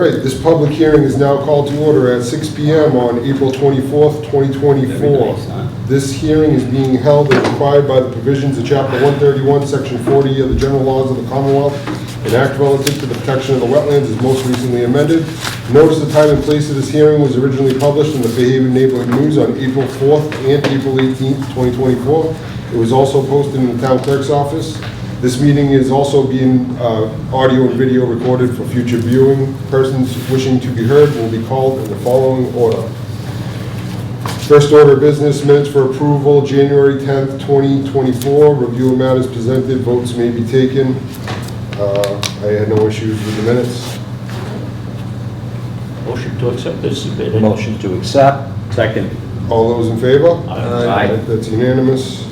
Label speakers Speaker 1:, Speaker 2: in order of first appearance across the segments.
Speaker 1: right, this public hearing is now called to order at 6 p.m. on April 24th, 2024. This hearing is being held as required by the provisions of Chapter 131, Section 40 of the General Laws of the Commonwealth. An act relative to the protection of the wetlands is most recently amended. Notice the time and place of this hearing was originally published in the Fairhaven Neighborhood News on April 4th and April 18th, 2024. It was also posted in the town clerk's office. This meeting is also being audio and video recorded for future viewing. Persons wishing to be heard will be called in the following order. First order of business, minutes for approval, January 10th, 2024. Review of matters presented, votes may be taken. I had no issues with the minutes.
Speaker 2: Motion to accept this submitted.
Speaker 3: Motion to accept.
Speaker 2: Second.
Speaker 1: All those in favor?
Speaker 2: Aye.
Speaker 1: That's unanimous.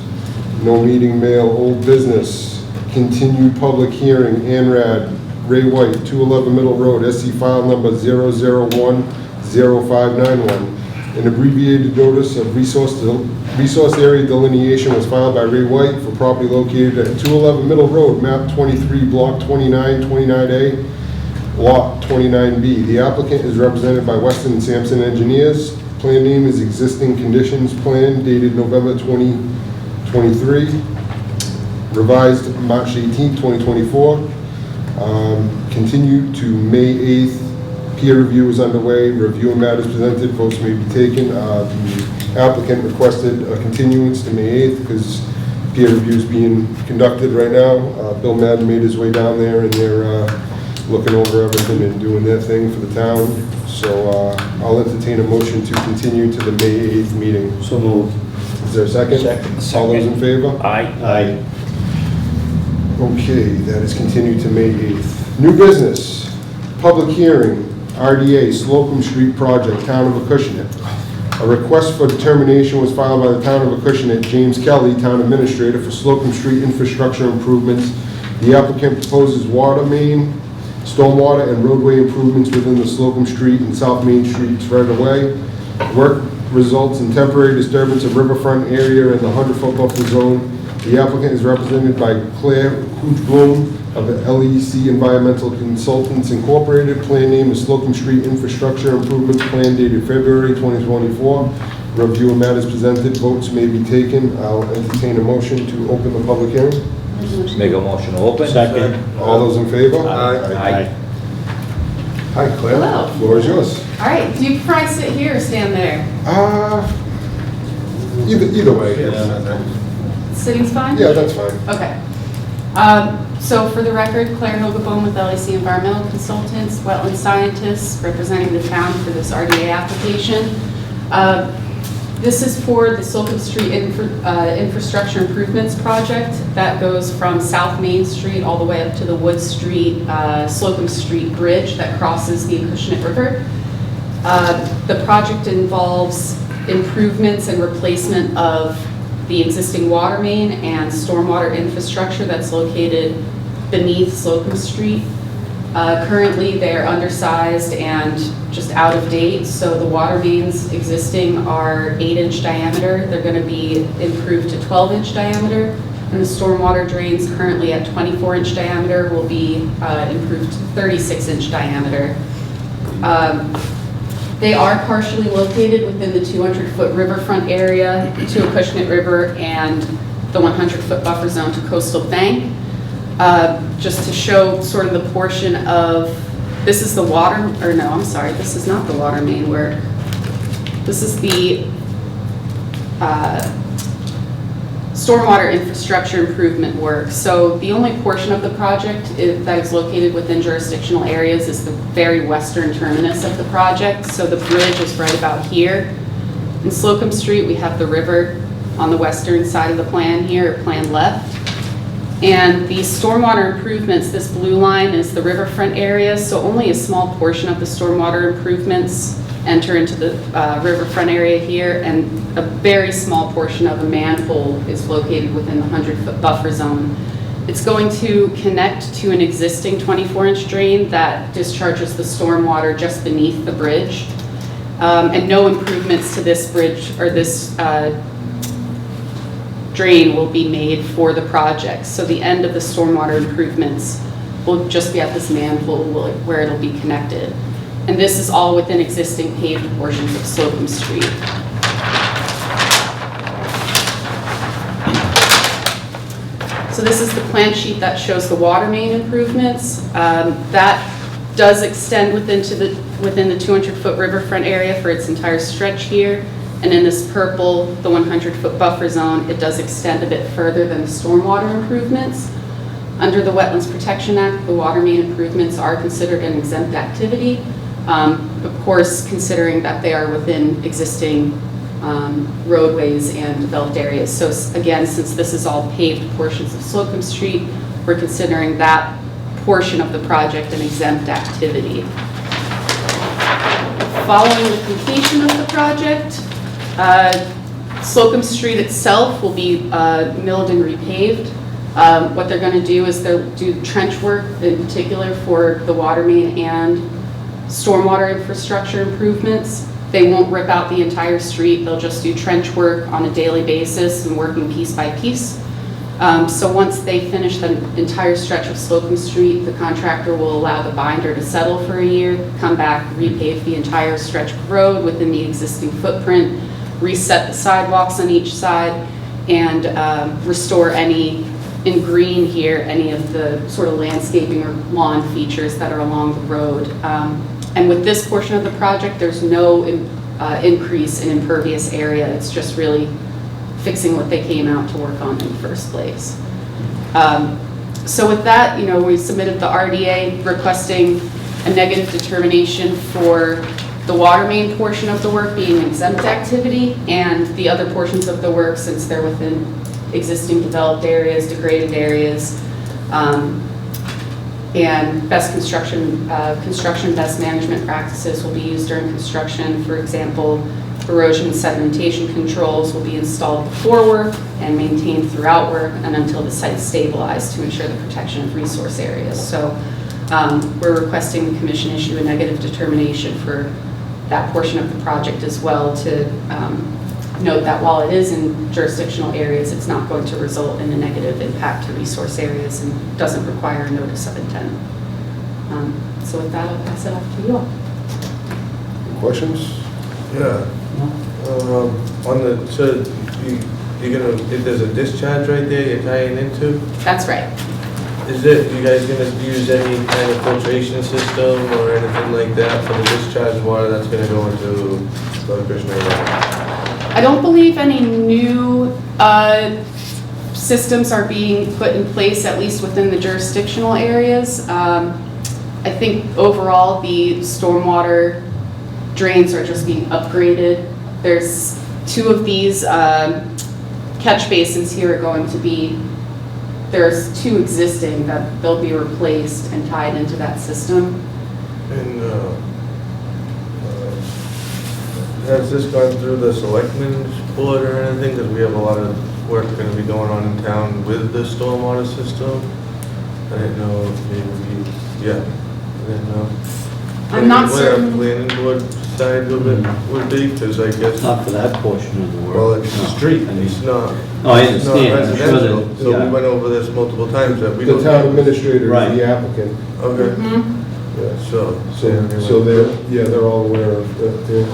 Speaker 1: No meeting, mail, old business. Continued public hearing, ANRAD, Ray White, 211 Middle Road, SC file number 0010591. An abbreviated notice of resource area delineation was filed by Ray White for property located at 211 Middle Road, map 23, block 29, 29A, lot 29B. The applicant is represented by Weston and Sampson Engineers. Plan name is Existing Conditions Plan, dated November 2023. Revised March 18, 2024. Continued to May 8th. Peer review is underway. Review of matters presented. Votes may be taken. The applicant requested a continuance to May 8th because peer review is being conducted right now. Bill Madden made his way down there and they're looking over everything and doing their thing for the town. So I'll entertain a motion to continue to the May 8th meeting.
Speaker 2: So moved.
Speaker 1: Is there a second?
Speaker 2: Second.
Speaker 1: All those in favor?
Speaker 2: Aye.
Speaker 1: Okay, that is continued to May 8th. New business, public hearing, RDA, Slocum Street Project, Town of Acushnet. A request for determination was filed by the Town of Acushnet, James Kelly, Town Administrator, for Slocum Street infrastructure improvements. The applicant proposes water main, stormwater, and roadway improvements within the Slocum Street and South Main Streets right away. Work results in temporary disturbance of riverfront area in the 100-foot buffer zone. The applicant is represented by Claire Hoochbloom of LEC Environmental Consultants Incorporated. Plan name is Slocum Street Infrastructure Improvements Plan dated February 2024. Review of matters presented. Votes may be taken. I'll entertain a motion to open the public hearing.
Speaker 3: Make a motion to open.
Speaker 2: Second.
Speaker 1: All those in favor?
Speaker 2: Aye.
Speaker 1: Hi, Claire.
Speaker 4: Hello.
Speaker 1: The floor is yours.
Speaker 4: All right, do you prefer I sit here or stand there?
Speaker 1: Either way.
Speaker 4: Sitting's fine?
Speaker 1: Yeah, that's fine.
Speaker 4: Okay. So for the record, Claire Hogebone with LEC Environmental Consultants, wetland scientists, representing the town for this RDA application. This is for the Slocum Street Infrastructure Improvements Project that goes from South Main Street all the way up to the Wood Street, Slocum Street Bridge that crosses the Acushnet River. The project involves improvements and replacement of the existing water main and stormwater infrastructure that's located beneath Slocum Street. Currently, they're undersized and just out of date, so the water mains existing are 8-inch diameter. They're going to be improved to 12-inch diameter, and the stormwater drains currently at 24-inch diameter will be improved to 36-inch diameter. They are partially located within the 200-foot riverfront area to Acushnet River and the 100-foot buffer zone to Coastal Bank. Just to show sort of the portion of, this is the water, or no, I'm sorry, this is not the water main work. This is the stormwater infrastructure improvement work. So the only portion of the project that is located within jurisdictional areas is the very western terminus of the project. So the bridge is right about here. In Slocum Street, we have the river on the western side of the plan here, plan left. And these stormwater improvements, this blue line is the riverfront area, so only a small portion of the stormwater improvements enter into the riverfront area here, and a very small portion of a manhole is located within the 100-foot buffer zone. It's going to connect to an existing 24-inch drain that discharges the stormwater just beneath the bridge, and no improvements to this bridge or this drain will be made for the project. So the end of the stormwater improvements will just be at this manhole where it'll be connected. And this is all within existing paved portions of Slocum Street. So this is the plan sheet that shows the water main improvements. That does extend within the 200-foot riverfront area for its entire stretch here. And in this purple, the 100-foot buffer zone, it does extend a bit further than the stormwater improvements. Under the Wetlands Protection Act, the water main improvements are considered an exempt activity. Of course, considering that they are within existing roadways and developed areas. So again, since this is all paved portions of Slocum Street, we're considering that portion of the project an exempt activity. Following the completion of the project, Slocum Street itself will be milled and repaved. What they're going to do is they'll do trench work, in particular for the water main and stormwater infrastructure improvements. They won't rip out the entire street. They'll just do trench work on a daily basis and working piece by piece. So once they finish the entire stretch of Slocum Street, the contractor will allow the binder to settle for a year, come back, repave the entire stretch of road within the existing footprint, reset the sidewalks on each side, and restore any, in green here, any of the sort of landscaping or lawn features that are along the road. And with this portion of the project, there's no increase in impervious area. It's just really fixing what they came out to work on in the first place. So with that, we submitted the RDA requesting a negative determination for the water main portion of the work being an exempt activity, and the other portions of the work, since they're within existing developed areas, degraded areas, and best construction best management practices will be used during construction. For example, erosion and sedimentation controls will be installed before work and maintained throughout work and until the site's stabilized to ensure the protection of resource areas. So we're requesting the commission issue a negative determination for that portion of the project as well, to note that while it is in jurisdictional areas, it's not going to result in a negative impact to resource areas and doesn't require a notice of intent. So with that, I'll pass it off to you all.
Speaker 1: Questions?
Speaker 5: Yeah. You're gonna, if there's a discharge right there you're tying into,
Speaker 4: That's right.
Speaker 5: you guys gonna use any kind of filtration system or anything like that for the discharge water that's gonna go into the Acushnet?
Speaker 4: I don't believe any new systems are being put in place, at least within the jurisdictional areas. I think overall the stormwater drains are just being upgraded. There's 2 of these catch basins here are going to be, there's 2 existing that they'll be replaced and tied into that system.
Speaker 5: And has this gone through the selectmen's board or anything? Because we have a lot of work going to be going on in town with the stormwater system. I didn't know if maybe, I didn't know.
Speaker 4: I'm not
Speaker 5: Where
Speaker 4: certain.
Speaker 5: planning board side of it would be, because I guess,
Speaker 3: Not for that portion of the work.
Speaker 5: well, it's
Speaker 3: No.
Speaker 5: a street,
Speaker 3: I mean,
Speaker 5: it's not.
Speaker 3: No, I
Speaker 5: It's not
Speaker 3: understand. I'm sure
Speaker 5: residential,
Speaker 3: that,
Speaker 5: so we
Speaker 3: yeah.
Speaker 5: went over this multiple times that we
Speaker 1: The
Speaker 5: don't.
Speaker 1: town administrator
Speaker 3: Right.
Speaker 1: is the applicant.
Speaker 5: Okay,
Speaker 4: Mhm.
Speaker 1: Yeah.
Speaker 5: so.
Speaker 1: So they're all aware of that, yeah.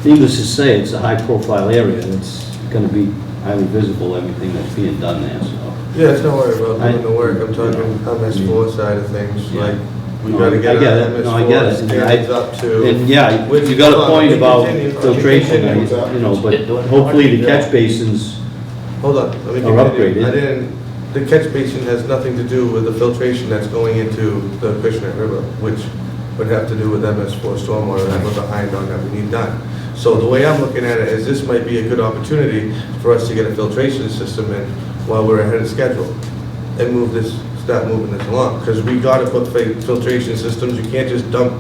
Speaker 3: Needless to say, it's a high-profile area, and it's going to be highly visible, everything that's being done there, so.
Speaker 5: Yeah, it's not worry about doing
Speaker 3: I-
Speaker 5: the work, I'm talking MS4 side of things,
Speaker 3: Yeah.
Speaker 5: like, we
Speaker 3: No,
Speaker 5: gotta get
Speaker 3: I get
Speaker 5: our
Speaker 3: it. No, I get
Speaker 5: MS4
Speaker 3: it. And
Speaker 5: standards up to.
Speaker 3: And yeah,
Speaker 5: Which-
Speaker 3: you got
Speaker 5: hold
Speaker 3: a
Speaker 5: on,
Speaker 3: point
Speaker 5: let me
Speaker 3: about
Speaker 5: continue, let me
Speaker 3: filtration,
Speaker 5: continue.
Speaker 3: but hopefully the catch basins,
Speaker 5: Hold on, let me
Speaker 3: Are
Speaker 5: continue.
Speaker 3: upgraded.
Speaker 5: The catch basin has nothing to do with the filtration that's going into the Acushnet River, which would have to do with MS4 stormwater that we're behind on that we need done. So the way I'm looking at it is this might be a good opportunity for us to get a filtration system in while we're ahead of schedule and start moving this along. Because we gotta put filtration systems, you can't just dump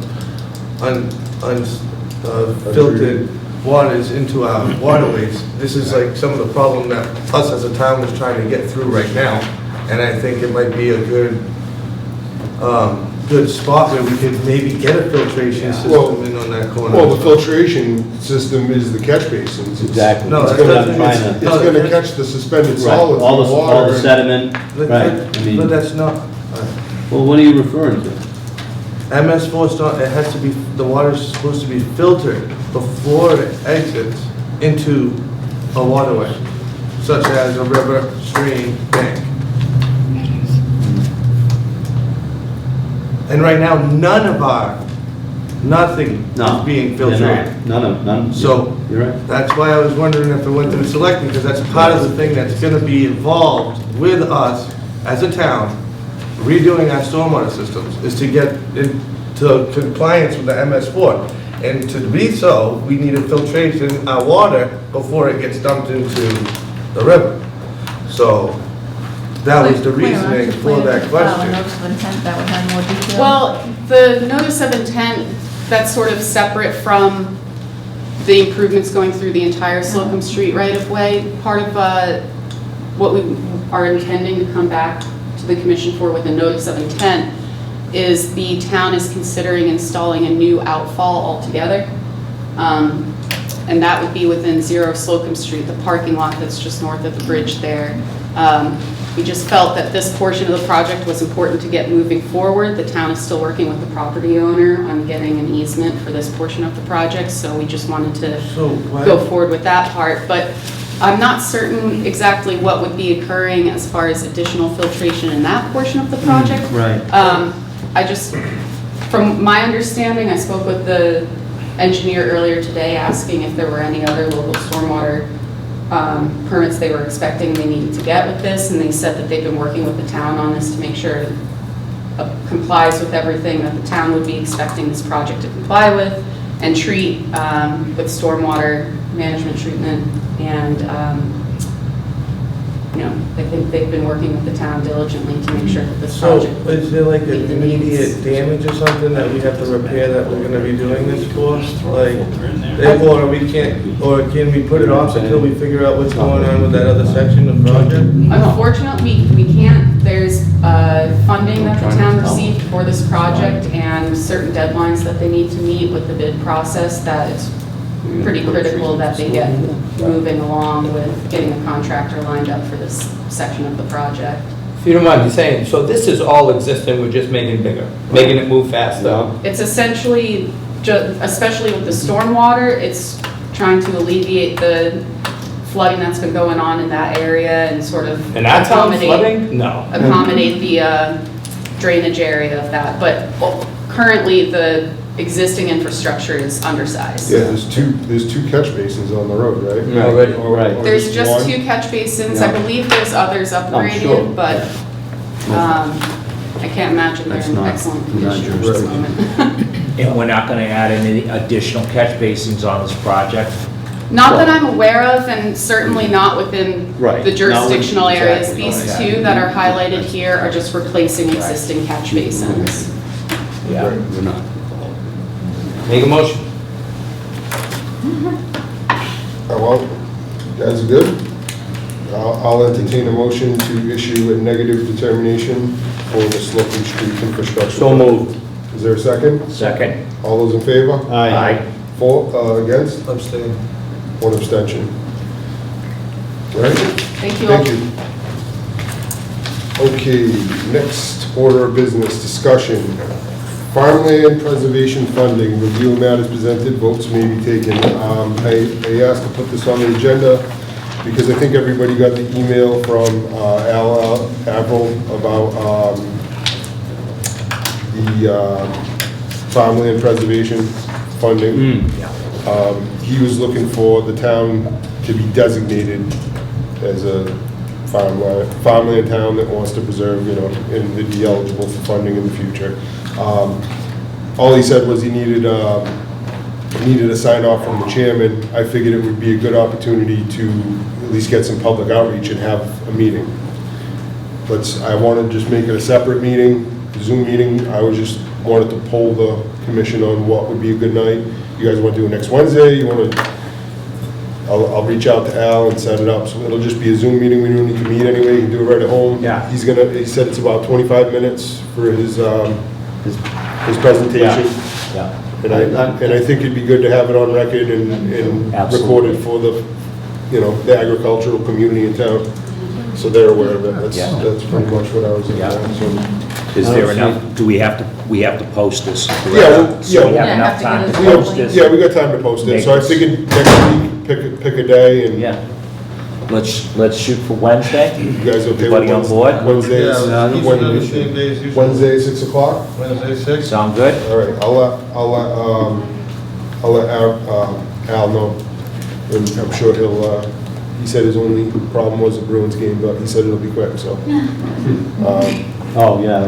Speaker 5: filtered waters into our waterways. This is like some of the problem that us as a town is trying to get through right now. And I think it might be a good spot where we could maybe get a filtration system in on that corner.
Speaker 1: Well, the filtration system is the catch basins. It's-
Speaker 3: exactly.
Speaker 5: No,
Speaker 3: That's
Speaker 5: that's
Speaker 3: what I'm
Speaker 5: not-
Speaker 3: trying
Speaker 1: It's
Speaker 3: to,
Speaker 1: gonna catch the suspended
Speaker 3: right,
Speaker 1: solids in
Speaker 3: all
Speaker 1: the
Speaker 3: the
Speaker 1: water.
Speaker 3: sediment,
Speaker 5: But
Speaker 3: right, I mean,
Speaker 5: that's not,
Speaker 3: well, what are you referring to?
Speaker 5: MS4 storm, it has to be, the water's supposed to be filtered before it exits into a waterway, such as a river, stream, bank. And right now, nothing
Speaker 3: No,
Speaker 5: is being
Speaker 3: they're
Speaker 5: filtered.
Speaker 3: not. None.
Speaker 5: So-
Speaker 3: You're right.
Speaker 5: That's why I was wondering if it went through selectmen, because that's part of the thing that's gonna be involved with us as a town, redoing our stormwater systems, is to get into compliance with the MS4. And to be so, we need a filtration, our water, before it gets dumped into the river. So, that was the reasoning for that question.
Speaker 6: Notice of intent that would have more detail.
Speaker 4: Well, the notice of intent, that's sort of separate from the improvements going through the entire Slocum Street right-of-way. Part of what we are intending to come back to the commission for with a notice of intent is the town is considering installing a new outfall altogether. And that would be within 0 Slocum Street, the parking lot that's just north of the bridge there. We just felt that this portion of the project was important to get moving forward. The town is still working with the property owner on getting an easement for this portion of the project, so we just wanted to
Speaker 5: So,
Speaker 4: go forward with that part. But I'm not certain exactly what would be occurring as far as additional filtration in that portion of the project.
Speaker 3: Right.
Speaker 4: I just, from my understanding, I spoke with the engineer earlier today asking if there were any other local stormwater permits they were expecting they needed to get with this, and they said that they've been working with the town on this to make sure it complies with everything that the town would be expecting this project to comply with and treat with stormwater management treatment. And I think they've been working with the town diligently to make sure that this
Speaker 5: So,
Speaker 4: project.
Speaker 5: is there like an immediate damage or something that we have to repair that we're gonna be doing this for? Like, or we can't, or can we put it off until we figure out what's going on with that other section of the project?
Speaker 4: Unfortunately, we can't. There's funding that the town received for this project and certain deadlines that they need to meet with the bid process that it's pretty critical that they get moving along with getting a contractor lined up for this section of the project.
Speaker 2: If you don't mind me saying, so this is all existing, we're just making it bigger, making it move faster.
Speaker 4: It's essentially, especially with the stormwater, it's trying to alleviate the flooding that's been going on in that area and sort of
Speaker 2: And that's how flooding? No.
Speaker 4: accommodate the drainage area of that. But currently, the existing infrastructure is undersized.
Speaker 1: Yeah, there's two catch basins on the road, right?
Speaker 2: Already,
Speaker 3: right.
Speaker 1: Or
Speaker 4: There's just
Speaker 1: one?
Speaker 4: 2 catch basins. I
Speaker 3: Yeah.
Speaker 4: believe there's others
Speaker 3: sure.
Speaker 4: upgraded, but I can't imagine they're
Speaker 3: That's
Speaker 4: in
Speaker 3: not-
Speaker 4: excellent
Speaker 3: not
Speaker 4: condition at this
Speaker 3: jurisdiction.
Speaker 4: moment.
Speaker 2: And we're not gonna add any additional catch basins on this project?
Speaker 4: Not that I'm aware of, and certainly not within
Speaker 3: Right.
Speaker 4: the jurisdictional
Speaker 3: Not with-
Speaker 4: areas.
Speaker 3: exactly.
Speaker 4: These
Speaker 3: Okay.
Speaker 4: 2 that are highlighted here are just replacing existing catch basins.
Speaker 2: Yeah.
Speaker 3: We're not.
Speaker 2: Make a motion.
Speaker 1: Well, you guys are good? I'll entertain a motion to issue a negative determination for the Slocum Street infrastructure.
Speaker 2: So moved.
Speaker 1: Is there a second?
Speaker 2: Second.
Speaker 1: All those in favor?
Speaker 2: Aye.
Speaker 1: For, against?
Speaker 5: Abstain.
Speaker 1: 1 abstention. All right?
Speaker 4: Thank you all.
Speaker 1: Thank you. Okay, next order of business, discussion. Farmland preservation funding, review of matters presented, votes may be taken. I asked to put this on the agenda because I think everybody got the email from Al Averill about the farmland preservation funding. He was looking for the town to be designated as a farmland town that wants to preserve, and to be eligible for funding in the future. All he said was he needed a sign off from the chairman. I figured it would be a good opportunity to at least get some public outreach and have a meeting. I want to just make it a separate meeting, Zoom meeting. I wanted to poll the commission on what would be a good night. You guys want to do it next Wednesday? You want to? I'll reach out to Al and set it up. So it'll just be a Zoom meeting. We don't need to meet anyway. You can do it right at home.
Speaker 2: Yeah.
Speaker 1: He said it's about 25 minutes for his presentation.
Speaker 2: Yeah.
Speaker 1: And I think it'd be good to have it on record and
Speaker 2: Absolutely.
Speaker 1: recorded for the, the agricultural community in town. So they're aware of it.
Speaker 7: Yeah.
Speaker 1: That's pretty much what I was
Speaker 7: Yeah.
Speaker 1: informed, so.
Speaker 7: Is there enough, do we have to post this?
Speaker 1: Yeah, well,
Speaker 7: So we
Speaker 1: yeah,
Speaker 7: have enough time to
Speaker 4: have to get it
Speaker 7: post this?
Speaker 1: Yeah, we got time to post it, so I figured next week, pick a day, and
Speaker 7: Yeah. Let's shoot for Wednesday.
Speaker 1: you guys okay with
Speaker 7: Everybody on board?
Speaker 1: Wednesdays?
Speaker 5: Yeah, usually on the same days, usually.
Speaker 1: Wednesday, 6 o'clock?
Speaker 5: Wednesday, 6.
Speaker 7: Sound good?
Speaker 1: All right, I'll let Al know, and I'm sure he said his only problem was the Bruins game, but he said it'll be quick, so.
Speaker 3: Oh, yeah,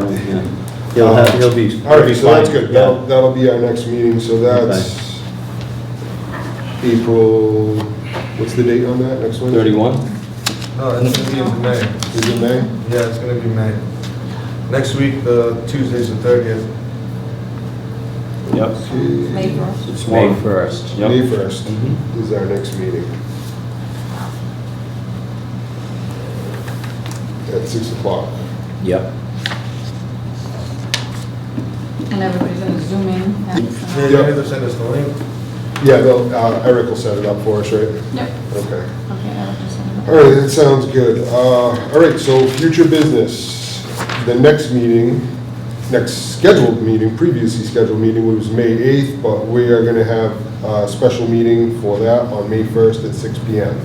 Speaker 3: yeah. He'll be.
Speaker 1: All right, so that's
Speaker 3: fine.
Speaker 1: good.
Speaker 3: Yeah.
Speaker 1: That'll be our next meeting, so that's April, what's the date on that, next Wednesday?
Speaker 3: 31?
Speaker 5: No, it's gonna be in May.
Speaker 1: Is it May?
Speaker 5: Yeah, it's gonna be May. Next week, the Tuesday's the 30th.
Speaker 3: Yep.
Speaker 1: Okay.
Speaker 4: May 1st.
Speaker 3: It's
Speaker 7: May
Speaker 3: May
Speaker 7: 1st.
Speaker 1: May 1st
Speaker 3: Mhm.
Speaker 1: is our next meeting. At 6 o'clock.
Speaker 7: Yep.
Speaker 4: And everybody's gonna zoom in.
Speaker 5: Yeah, you either send us the link.
Speaker 1: Yeah, Eric will set it up for us, right?
Speaker 4: Yep.
Speaker 1: Okay.
Speaker 4: Okay, I'll just send it.
Speaker 1: All right, that sounds good. All right, so future business. The next meeting, next scheduled meeting, previously scheduled meeting was May 8th, but we are going to have a special meeting for that on May 1st at 6 PM.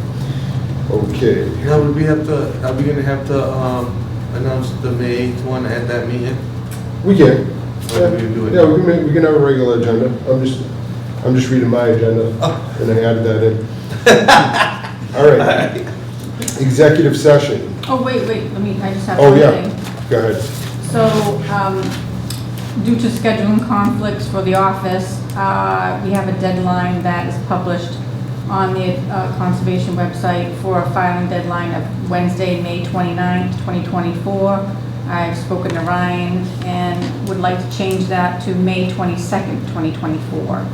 Speaker 1: Okay.
Speaker 5: Now, would we have to, are we gonna have to, announce the May 8th one at that meeting?
Speaker 1: We can.
Speaker 5: Or do we do it?
Speaker 1: Yeah, we can have a regular agenda. I'm just reading my agenda, and I added that in. All right. Executive session.
Speaker 4: Oh, wait, I just have
Speaker 1: Oh,
Speaker 4: one
Speaker 1: yeah.
Speaker 4: thing.
Speaker 1: Go ahead.
Speaker 4: So, due to scheduling conflicts for the office, we have a deadline that is published on the Conservation website for a filing deadline of Wednesday, May 29th, 2024. I've spoken to Ryan and would like to change that to May 22nd, 2024.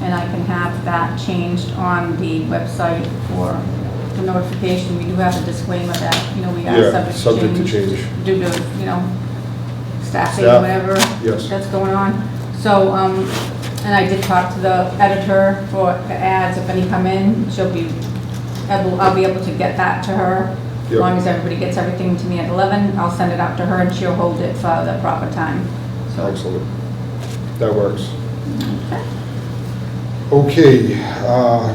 Speaker 4: And I can have that changed on the website for the notification. We do have a disclaimer that, we are
Speaker 1: Yeah, subject to change.
Speaker 4: due to, staffing,
Speaker 1: Staff,
Speaker 4: whatever
Speaker 1: yes.
Speaker 4: that's going on. So, and I did talk to the editor for the ads, if any come in, I'll be able to get that to her. As
Speaker 1: Yep.
Speaker 4: long as everybody gets everything to me at 11, I'll send it out to her and she'll hold it for the proper time. So,
Speaker 1: Excellent. That works. Okay,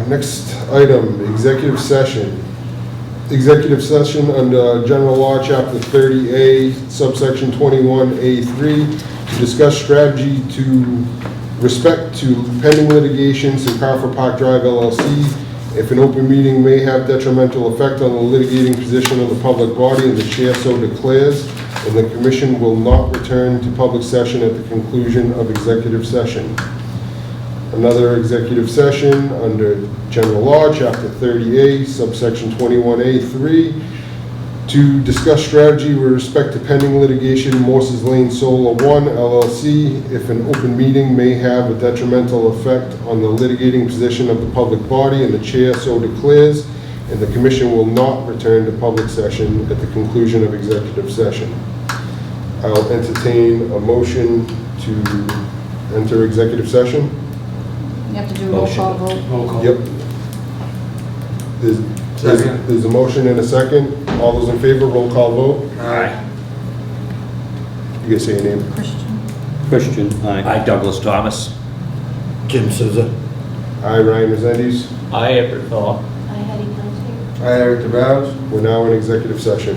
Speaker 1: next item, executive session. Executive session under General Law, Chapter 30A, subsection 21A3, to discuss strategy to respect to pending litigation, Sincarfa Park Drive LLC, if an open meeting may have detrimental effect on the litigating position of the public body and the chair so declares, and the commission will not return to public session at the conclusion of executive session. Another executive session under General Law, Chapter 30A, subsection 21A3, to discuss strategy with respect to pending litigation, Morse's Lane Solar 1 LLC, if an open meeting may have a detrimental effect on the litigating position of the public body and the chair so declares, and the commission will not return to public session at the conclusion of executive session. I'll entertain a motion to enter executive session.
Speaker 4: you have to do a roll call vote.
Speaker 1: Yep. There's a motion and a second. All those in favor, roll call vote.
Speaker 5: Aye.
Speaker 1: You guys say your name.
Speaker 3: Christian, aye.
Speaker 7: Hi, Douglas Thomas.
Speaker 2: Jim Souza.
Speaker 1: Aye, Ryan Resendes.
Speaker 7: Hi, Everett Phillip.
Speaker 5: Aye, Eric DeBarros.
Speaker 1: We're now in executive session.